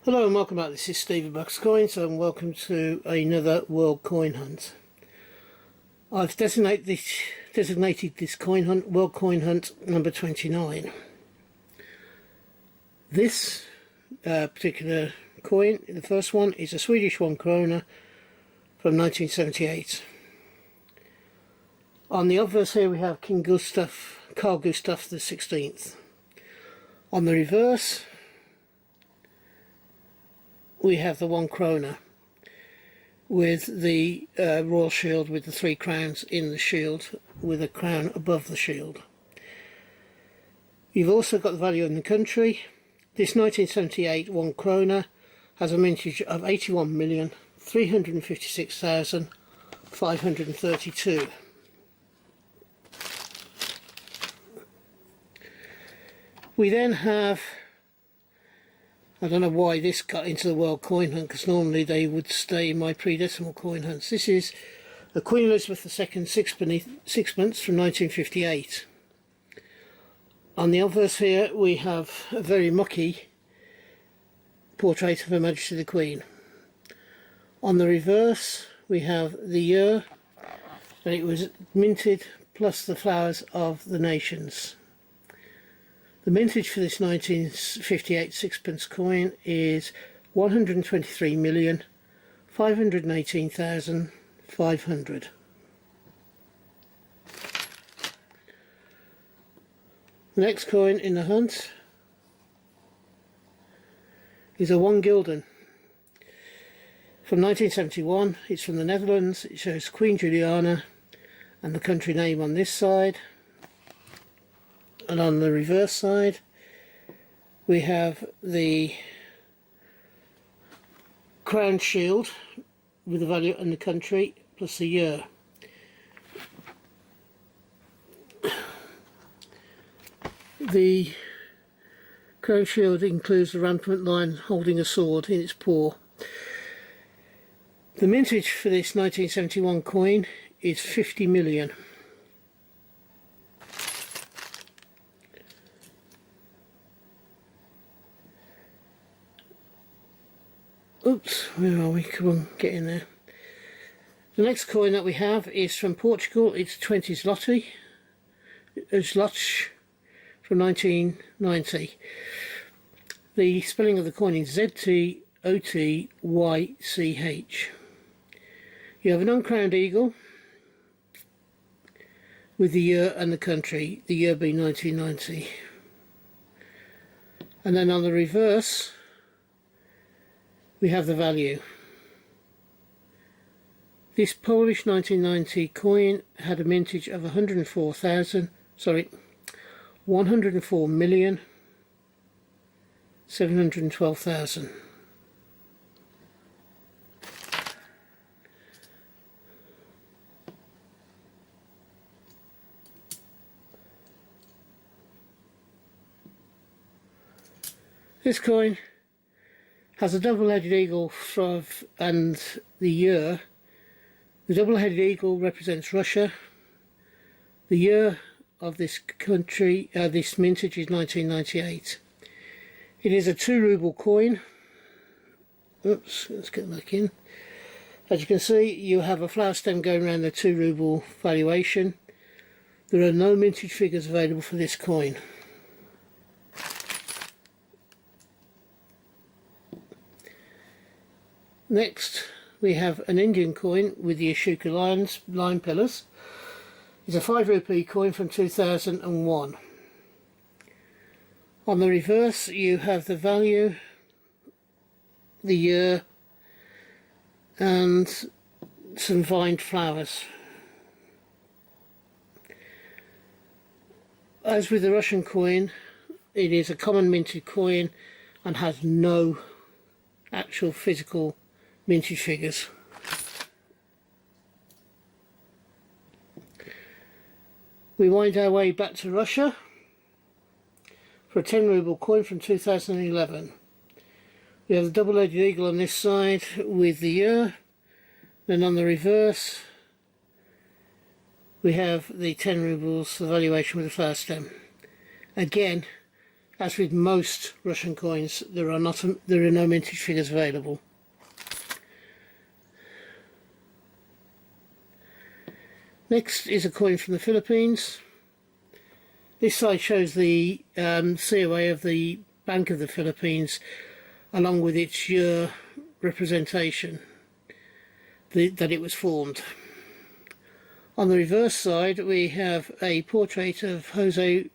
Hello and welcome back. This is Stevie Bucks Coins and welcome to another World Coin Hunt. I've designated this coin hunt World Coin Hunt number 29. This particular coin, the first one, is a Swedish 1 krona from 1978. On the obverse here we have King Carl Gustaf the 16th. On the reverse we have the 1 krona with the royal shield with the 3 crowns in the shield with a crown above the shield. You've also got the value in the country. This 1978 1 krona has a mintage of 81,356,532. We then have, I don't know why this got into the World Coin Hunt, because normally they would stay in my pre-decimal coin hunts. This is a Queen Elizabeth II sixpence from 1958. On the obverse here we have a very mucky portrait of Her Majesty the Queen. On the reverse we have the year that it was minted plus the flowers of the nations. The mintage for this 1958 sixpence coin is 123,518,500. The next coin in the hunt is a 1 gulden from 1971. It's from the Netherlands. It shows Queen Juliana and the country name on this side. And on the reverse side we have the crown shield with the value and the country plus the year. The crown shield includes the rampant lion holding a sword in its paw. The mintage for this 1971 coin is 50 million. Oops, where are we? Come on, get in there. The next coin that we have is from Portugal. It's 20 zloty. Zloty from 1990. The spelling of the coin is ZTOTYCH. You have an uncrowned eagle with the year and the country, the year being 1990. And then on the reverse we have the value. This Polish 1990 coin had a mintage of 104,712,000. This coin has a double-headed eagle and the year. The double-headed eagle represents Russia. The year of this country, this mintage, is 1998. It is a 2 ruble coin. Oops, let's get back in. As you can see, you have a flower stem going around the 2 ruble valuation. There are no mintage figures available for this coin. Next we have an Indian coin with the Ashoka lion pillars. It's a 5 rupee coin from 2001. On the reverse you have the value, the year and some vined flowers. As with the Russian coin, it is a common minted coin and has no actual physical mintage figures. We wind our way back to Russia for a 10 ruble coin from 2011. We have the double-headed eagle on this side with the year. Then on the reverse we have the 10 rubles, the valuation with the flower stem. Again, as with most Russian coins, there are no mintage figures available. Next is a coin from the Philippines. This side shows the COA of the Bank of the Philippines along with its year representation that it was formed. On the reverse side we have a portrait of Jose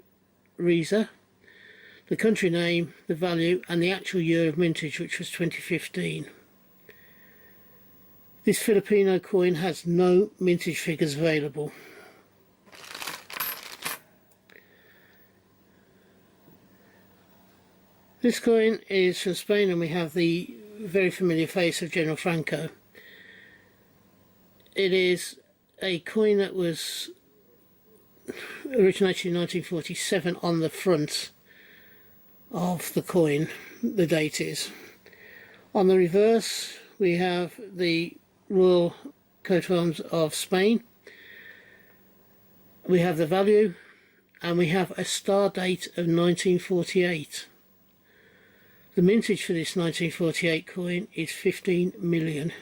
Reza, the country name, the value and the actual year of mintage, which was 2015. This Filipino coin has no mintage figures available. This coin is from Spain and we have the very familiar face of General Franco. It is a coin that was originated in 1947 on the front of the coin, the date is. On the reverse we have the Royal coat of arms of Spain. We have the value and we have a star date of 1948. The mintage for this 1948 coin is 15 million.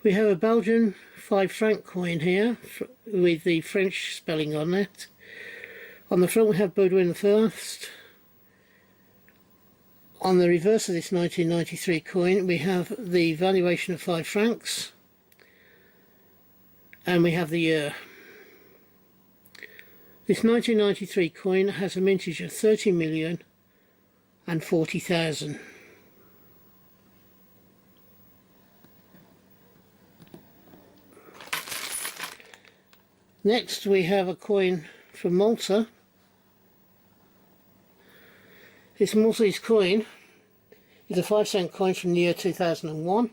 We have a Belgian 5 franc coin here with the French spelling on it. On the front we have Baudouin I. On the reverse of this 1993 coin we have the valuation of 5 francs and we have the year. This 1993 coin has a mintage of 30,040,000. Next we have a coin from Malta. This Maltese coin is a 5-cent coin from the year 2001.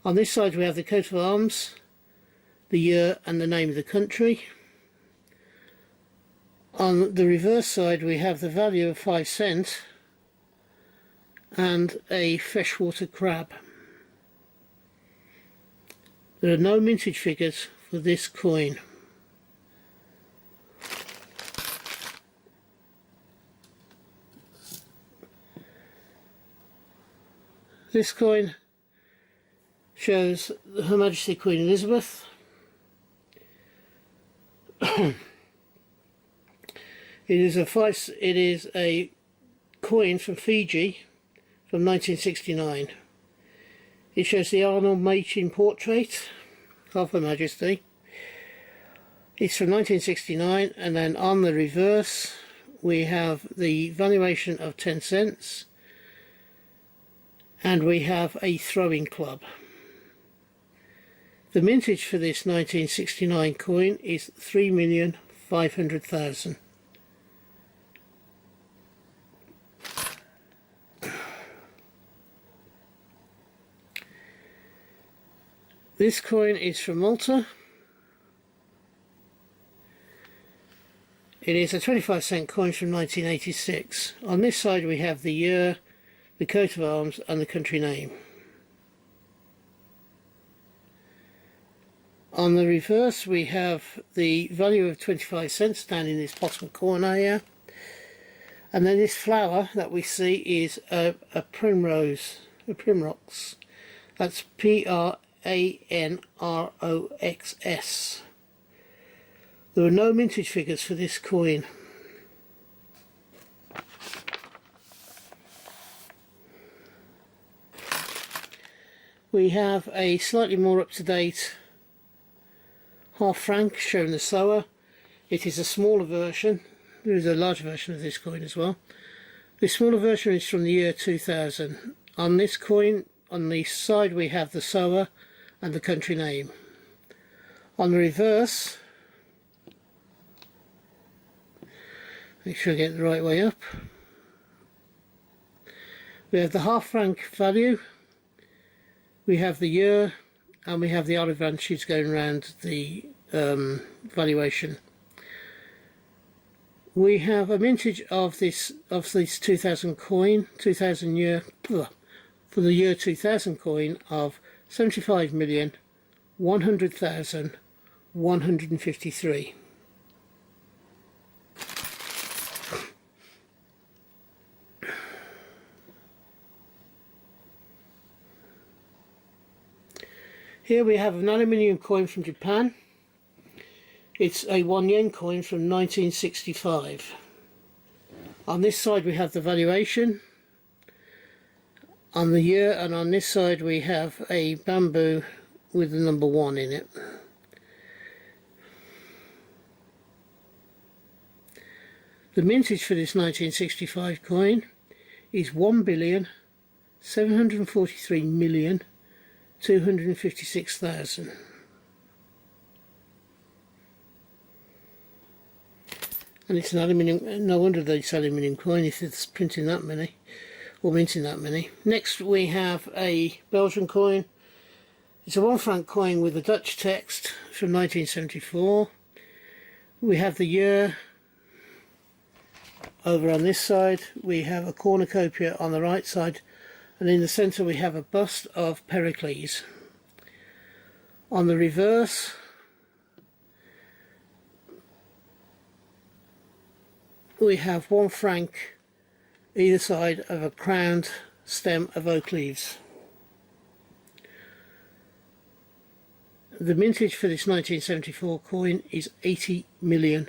On this side we have the coat of arms, the year and the name of the country. On the reverse side we have the value of 5 cents and a freshwater crab. There are no mintage figures for this coin. This coin shows Her Majesty Queen Elizabeth. It is a coin from Fiji from 1969. It shows the Arnold Machin portrait of Her Majesty. It's from 1969, and then on the reverse we have the valuation of 10 cents. And we have a throwing club. The mintage for this 1969 coin is 3,500,000. This coin is from Malta. It is a 25-cent coin from 1986. On this side we have the year, the coat of arms and the country name. On the reverse we have the value of 25 cents down in this bottom corner here, and then this flower that we see is a primrose, a primrox. That's P-R-A-N-R-O-X-S. There are no mintage figures for this coin. We have a slightly more up-to-date half franc showing the SOA. It is a smaller version. There is a larger version of this coin as well. The smaller version is from the year 2000. On this coin, on the side we have the SOA and the country name. On the reverse, make sure I get the right way up, we have the half franc value. We have the year and we have the olive branches going around the valuation. We have a mintage of this 2000 coin, 2000 year, for the year 2000 coin of 75,100,153. Here we have an aluminium coin from Japan. It's a 1 yen coin from 1965. On this side we have the valuation on the year, and on this side we have a bamboo with the number 1 in it. The mintage for this 1965 coin is 1,743,256,000. And it's an aluminium. No wonder it's aluminium coin if it's printing that many or minting that many. Next we have a Belgian coin. It's a 1 franc coin with a Dutch text from 1974. We have the year over on this side. We have a cornucopia on the right side, and in the centre we have a bust of Pericles. On the reverse we have 1 franc either side of a crowned stem of oak leaves. The mintage for this 1974 coin is 80 million.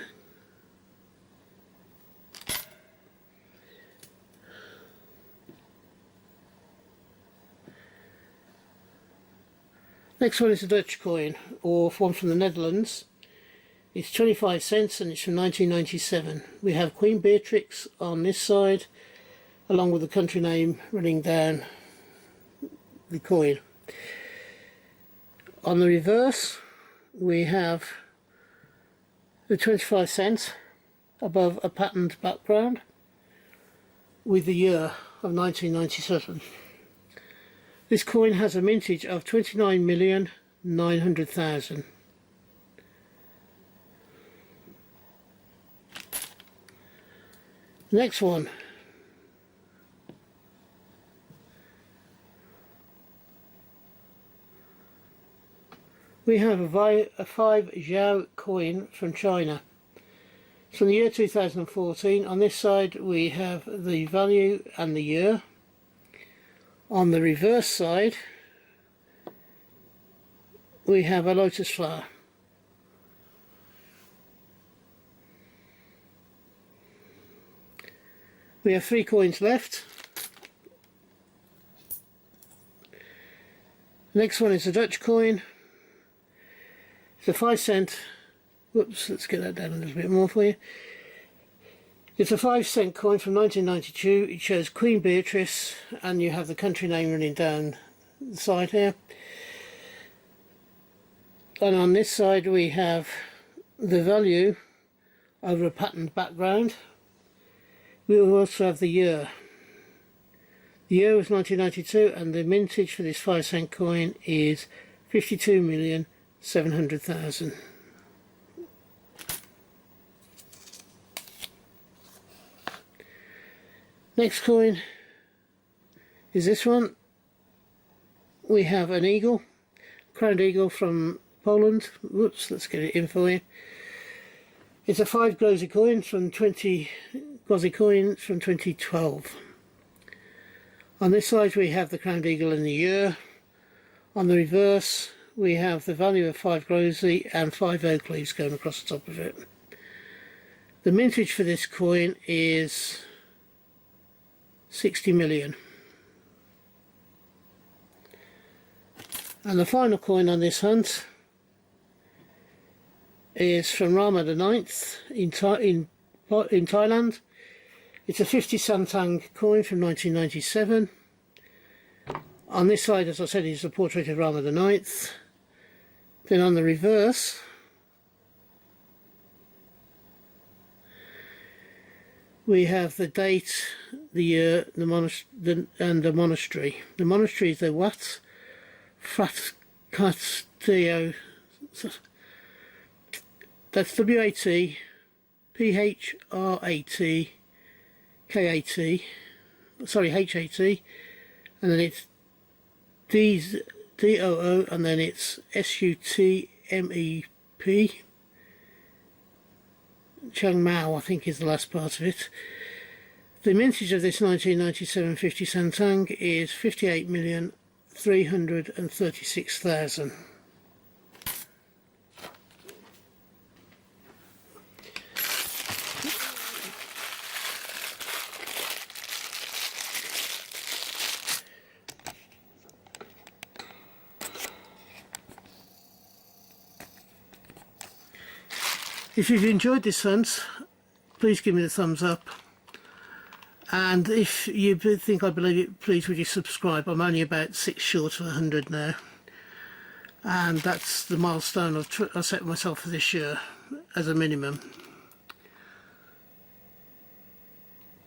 Next one is a Dutch coin, or one from the Netherlands. It's 25 cents and it's from 1997. We have Queen Beatrix on this side, along with the country name running down the coin. On the reverse we have the 25 cents above a patterned background with the year of 1997. This coin has a mintage of 29,900,000. Next one. We have a 5 Zhao coin from China. It's from the year 2014. On this side we have the value and the year. On the reverse side we have a lotus flower. We have 3 coins left. The next one is a Dutch coin. It's a 5 cent. Whoops, let's get that down a little bit more for you. It's a 5 cent coin from 1992. It shows Queen Beatrice, and you have the country name running down the side here. And on this side we have the value over a patterned background. We will also have the year. The year was 1992, and the mintage for this 5 cent coin is 52,700,000. Next coin is this one. We have an eagle, crowned eagle from Poland. Whoops, let's get it in for you. It's a 5 Glossy coin from 2012. On this side we have the crowned eagle and the year. On the reverse we have the value of 5 Glossy and 5 oak leaves going across the top of it. The mintage for this coin is 60 million. And the final coin on this hunt is from Rama the 9th in Thailand. It's a 50 Santang coin from 1997. On this side, as I said, is the portrait of Rama the 9th. Then on the reverse we have the date, the year, and the monastery. The monastery is the Wat Phratkateo. That's W-A-T-P-H-R-A-T-K-A-T. Sorry, H-A-T. And then it's D-O-O, and then it's S-U-T-M-E-P. Chang Mao, I think, is the last part of it. The mintage of this 1997 50 Santang is 58,336,000. If you've enjoyed this hunt, please give me the thumbs up, and if you think I believe it, please would you subscribe. I'm only about 6 short of 100 now, and that's the milestone I've set myself for this year as a minimum.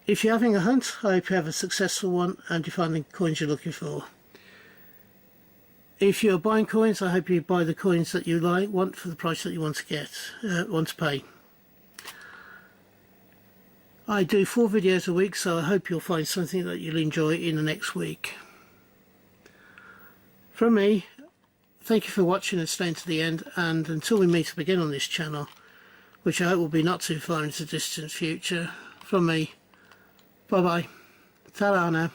If you're having a hunt, I hope you have a successful one and you find the coins you're looking for. If you're buying coins, I hope you buy the coins that you want for the price that you want to pay. I do 4 videos a week, so I hope you'll find something that you'll enjoy in the next week. From me, thank you for watching and staying to the end, and until we meet up again on this channel, which I hope will be not too far into the distant future, from me, bye bye, ta-ra now.